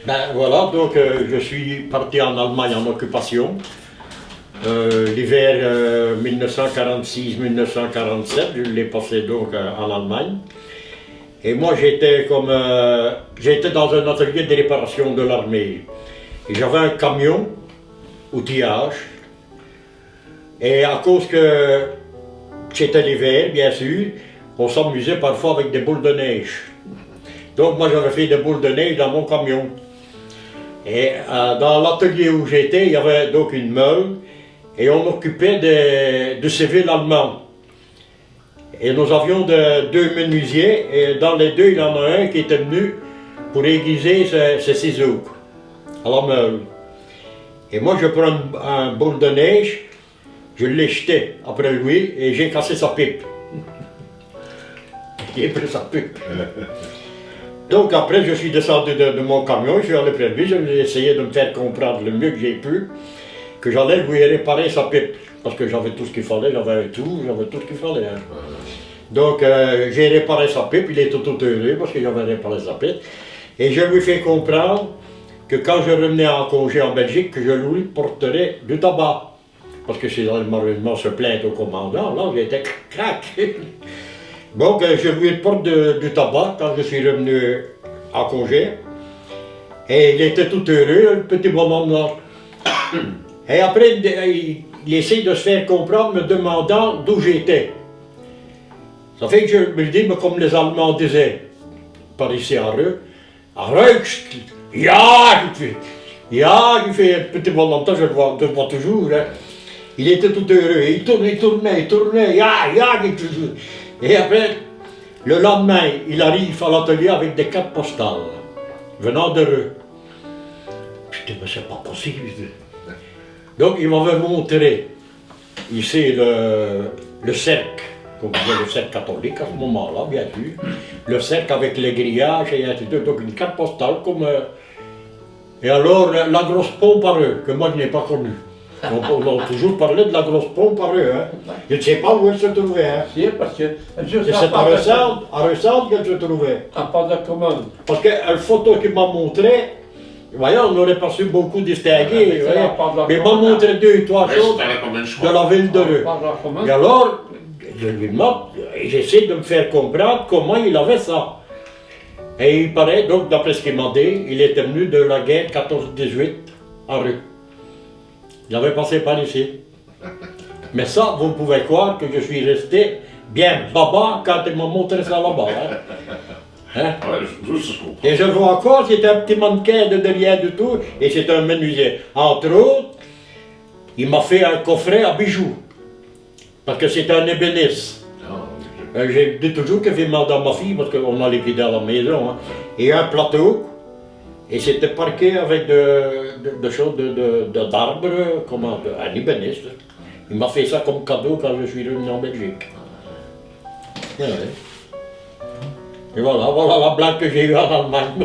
Ben voilà, donc je suis parti en Allemagne en occupation. L'hiver 1946-1947, je l'ai passé donc en Allemagne. Et moi j'étais dans un atelier de réparation de l'armée. Et j'avais un camion, outillage. Et à cause que c'était l'hiver, bien sûr, on s'amusait parfois avec des boules de neige. Donc moi j'avais fait des boules de neige dans mon camion. Et dans l'atelier où j'étais, il y avait donc une meule et on occupait de civils allemands. Et nous avions deux menuisiers et dans les deux, il y en a un qui était venu pour aiguiser ses ciseaux à la meule. Et moi je prends un boule de neige, je l'ai jeté après lui et j'ai cassé sa pipe. J'ai pris sa pipe. Donc après, je suis descendu de mon camion, je suis allé près de lui, j'ai essayé de me faire comprendre le mieux que j'ai pu que j'allais lui réparer sa pipe. Parce que j'avais tout ce qu'il fallait, j'avais un tout, j'avais tout ce qu'il fallait. Hein. Donc j'ai réparé sa pipe, il était tout heureux parce que j'avais réparé sa pipe. Et je lui fais comprendre que quand je revenais en congé en Belgique, que je lui porterais du tabac. Parce que c'est malheureusement se plaindre au commandant, là j'étais crac. Donc je lui porte du tabac quand je suis revenu en congé. Et il était tout heureux, le petit bonhomme là. Et après, il essaie de se faire comprendre, me demandant d'où j'étais. Ça fait que je me dis, mais comme les Allemands disaient, par ici en Reux, ja, il fait petit bonhomme, je le vois toujours. Hein. Il était tout heureux, il tournait, ja, toujours. Et après, le lendemain, il arrive à l'atelier avec des cartes postales, venant de Reux. Je dis, mais c'est pas possible. Donc il m'avait montré ici le cercle, comme disait le cercle catholique à ce moment-là, bien sûr. Le cercle avec les grillages et ainsi de suite. Donc une carte postale comme... Et alors la grosse pompe à Reux, que moi je n'ai pas connue. On a toujours parlé de la grosse pompe à Reux. Hein. Je ne sais pas où elle se trouvait. Hein. Si, parce que c'est à Ressard qu'elle se trouvait. À part de commande. Parce qu'une photo qu'il m'a montrée, voyez, on n'aurait pas su beaucoup distinguer, mais il m'a montré deux ou trois choses de la ville de Reux. Et alors, je lui demande, j'essaie de me faire comprendre comment il avait ça. Et il paraît, donc d'après ce qu'il m'a dit, il était venu de la guerre 14-18 à Reux. Il avait passé par ici. Mais ça, vous pouvez croire que je suis resté bien baba quand il m'a montré ça là-bas. Hein. Hein? Ouais, et je vois encore, c'était un petit mannequin de rien du tout, et c'est un menuisier. Entre autres, il m'a fait un coffret à bijoux, parce que c'est un ébéniste. J'ai dit toujours que j'ai demandé à ma fille, parce qu'on a liquidé à la maison, hein, et un plateau, et c'était parqué avec de choses d'arbres, comment, un ébéniste. Il m'a fait ça comme cadeau quand je suis revenu en Belgique. Ouais. Et voilà la blague que j'ai eue en Allemagne.